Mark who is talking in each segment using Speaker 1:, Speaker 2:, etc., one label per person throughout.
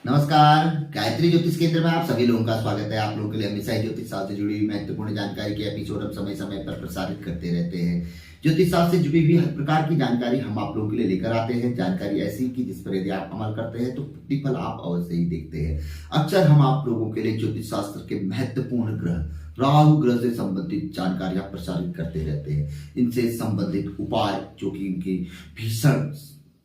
Speaker 1: नमस्कार। गायत्री ज्योतिष केंद्र में आप सभी लोगों का स्वागत है। आप लोगों के लिए हमेशा ही ज्योतिष शास्त्र से जुड़ी हुई महत्वपूर्ण जानकारी के एपिसोड हम समय समय पर प्रसारित करते रहते हैं। ज्योतिष शास्त्र से जुड़ी हुई हर प्रकार की जानकारी हम आप लोगों के लिए लेकर आते हैं। जानकारी ऐसी कि जिस पर यदि आप अमल करते हैं तो प्रतिफल आप अवश्य ही देखते हैं। अक्सर हम आप लोगों के लिए ज्योतिष शास्त्र के महत्वपूर्ण ग्रह राहु ग्रह से संबंधित जानकारियां प्रसारित करते रहते हैं। इनसे संबंधित उपाय जो कि इनकी भीषण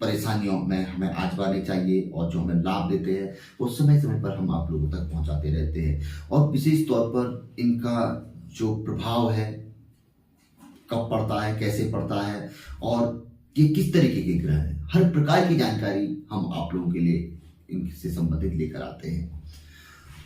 Speaker 1: परेशानियों में हमें आजमाने चाहिए और जो हमें लाभ देते हैं वो समय समय पर हम आप लोगों तक पहुंचाते रहते हैं। और विशेष तौर पर इनका जो प्रभाव है कब पड़ता है, कैसे पड़ता है और ये किस तरीके के ग्रह हैं, हर प्रकार की जानकारी हम आप लोगों के लिए इनसे संबंधित लेकर आते हैं।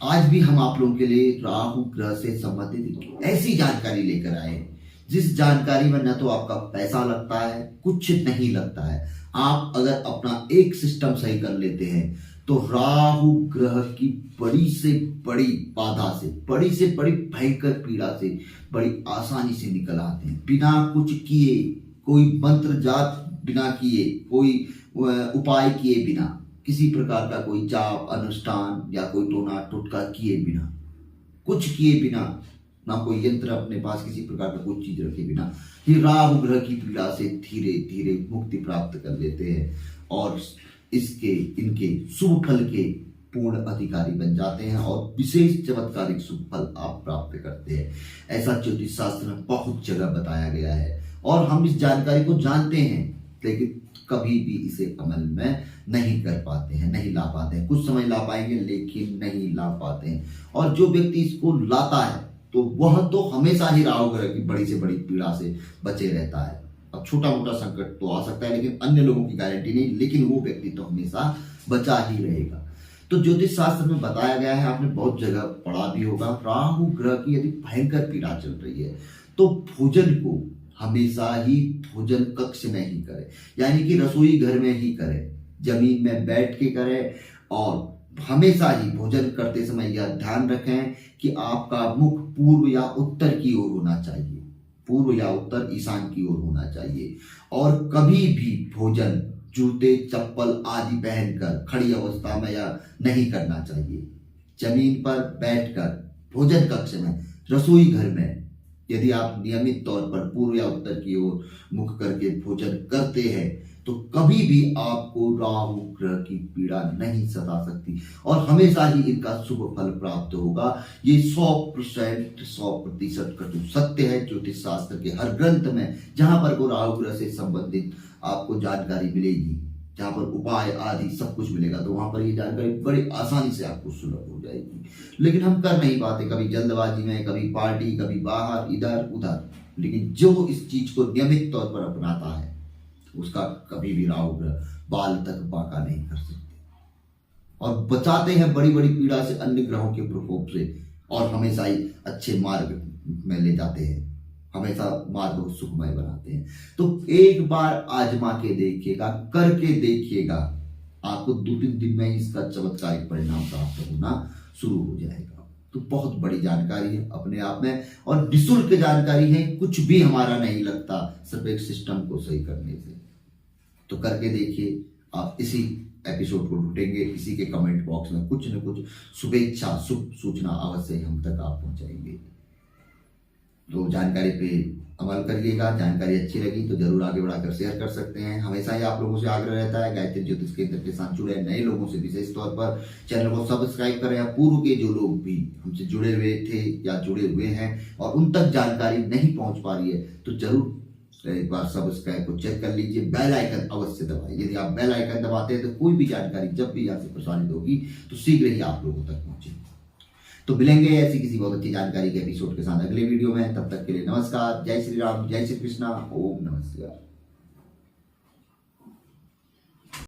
Speaker 1: आज भी हम आप लोगों के लिए राहु ग्रह से संबंधित ऐसी जानकारी लेकर आए जिस जानकारी में न तो आपका पैसा लगता है, कुछ नहीं लगता है। आप अगर अपना एक सिस्टम सही कर लेते हैं तो राहु ग्रह की बड़ी से बड़ी बाधा से बड़ी भयंकर पीड़ा से बड़ी आसानी से निकल आते हैं। बिना कुछ किए, कोई मंत्र जाप बिना किए, कोई उपाय किए बिना, किसी प्रकार का कोई जाप अनुष्ठान या कोई टोना टोटका किए बिना, कुछ किए बिना, ना कोई यंत्र अपने पास किसी प्रकार का कोई चीज रखे बिना ये राहु ग्रह की पीड़ा से धीरे धीरे मुक्ति प्राप्त कर लेते हैं और इनके शुभ फल के पूर्ण अधिकारी बन जाते हैं और विशेष चमत्कारिक शुभ फल आप प्राप्त करते हैं। ऐसा ज्योतिष शास्त्र में बहुत जगह बताया गया है और हम इस जानकारी को जानते हैं लेकिन कभी भी इसे अमल में नहीं कर पाते हैं, नहीं ला पाते हैं। कुछ समय ला पाएंगे लेकिन नहीं ला पाते हैं। और जो व्यक्ति इसको लाता है तो वह तो हमेशा ही राहु ग्रह की बड़ी से बड़ी पीड़ा से बचे रहता है। अब छोटा मोटा संकट तो आ सकता है लेकिन अन्य लोगों की गारंटी नहीं, लेकिन वो व्यक्ति तो हमेशा बचा ही रहेगा। तो ज्योतिष शास्त्र में बताया गया है, आपने बहुत जगह पढ़ा भी होगा, राहु ग्रह की यदि भयंकर पीड़ा चल रही है तो भोजन को हमेशा ही भोजन कक्ष में ही करें, यानी कि रसोई घर में ही करें, जमीन में बैठ के करें। और हमेशा ही भोजन करते समय यह ध्यान रखें कि आपका मुख पूर्व या उत्तर की ओर होना चाहिए, पूर्व या उत्तर ईशान की ओर होना चाहिए। और कभी भी भोजन जूते चप्पल आदि पहनकर खड़ी अवस्था में या नहीं करना चाहिए। जमीन पर बैठकर भोजन कक्ष में, रसोई घर में यदि आप नियमित तौर पर पूर्व या उत्तर की ओर मुख करके भोजन करते हैं तो कभी भी आपको राहु ग्रह की पीड़ा नहीं सता सकती और हमेशा ही इनका शुभ फल प्राप्त होगा। ये 100% कटु सत्य है। ज्योतिष शास्त्र के हर ग्रंथ में जहां पर को राहु ग्रह से संबंधित आपको जानकारी मिलेगी, जहां पर उपाय आदि सब कुछ मिलेगा, तो वहां पर ये जानकारी बड़ी आसानी से आपको सुलभ हो जाएगी। लेकिन हम कर नहीं पाते, कभी जल्दबाजी में, कभी पार्टी, कभी बाहर, इधर उधर। लेकिन जो इस चीज को नियमित तौर पर अपनाता है उसका कभी भी राहु ग्रह बाल तक बांका नहीं कर सकते और बचाते हैं बड़ी बड़ी पीड़ा से, अन्य ग्रहों के प्रकोप से, और हमेशा ही अच्छे मार्ग में ले जाते हैं, हमेशा मार्ग को सुखमय बनाते हैं। तो एक बार आजमा के देखिएगा, करके देखिएगा, आपको 2-3 दिन में इसका चमत्कारिक परिणाम प्राप्त होना शुरू हो जाएगा। तो बहुत बड़ी जानकारी है अपने आप में और निःशुल्क जानकारी है, कुछ भी हमारा नहीं लगता सिर्फ एक सिस्टम को सही करने से। तो करके देखिए, आप इसी एपिसोड को ढूंढेंगे, इसी के कमेंट बॉक्स में कुछ न कुछ शुभेच्छा, शुभ सूचना अवश्य हम तक आप पहुंचाएंगे। तो जानकारी पे अमल करिएगा। जानकारी अच्छी लगी तो जरूर आगे बढ़ाकर शेयर कर सकते हैं। हमेशा ही आप लोगों से आग्रह रहता है गायत्री ज्योतिष केंद्र के साथ जुड़े नए लोगों से विशेष तौर पर चैनल को सब्सक्राइब करें। पूर्व के जो लोग भी हमसे जुड़े हुए थे या जुड़े हुए हैं और उन तक जानकारी नहीं पहुंच पा रही है तो जरूर एक बार सब्सक्राइब को चेक कर लीजिए, बेल आइकन अवश्य दबाइए। यदि आप बेल आइकन दबाते हैं तो कोई भी जानकारी जब भी यहाँ से प्रसारित होगी तो शीघ्र ही आप लोगों तक पहुंचेगी। तो मिलेंगे ऐसी किसी बहुत अच्छी जानकारी के एपिसोड के साथ अगले वीडियो में। तब तक के लिए नमस्कार। जय श्री राम, जय श्री कृष्णा, ओम नमः शिवाय।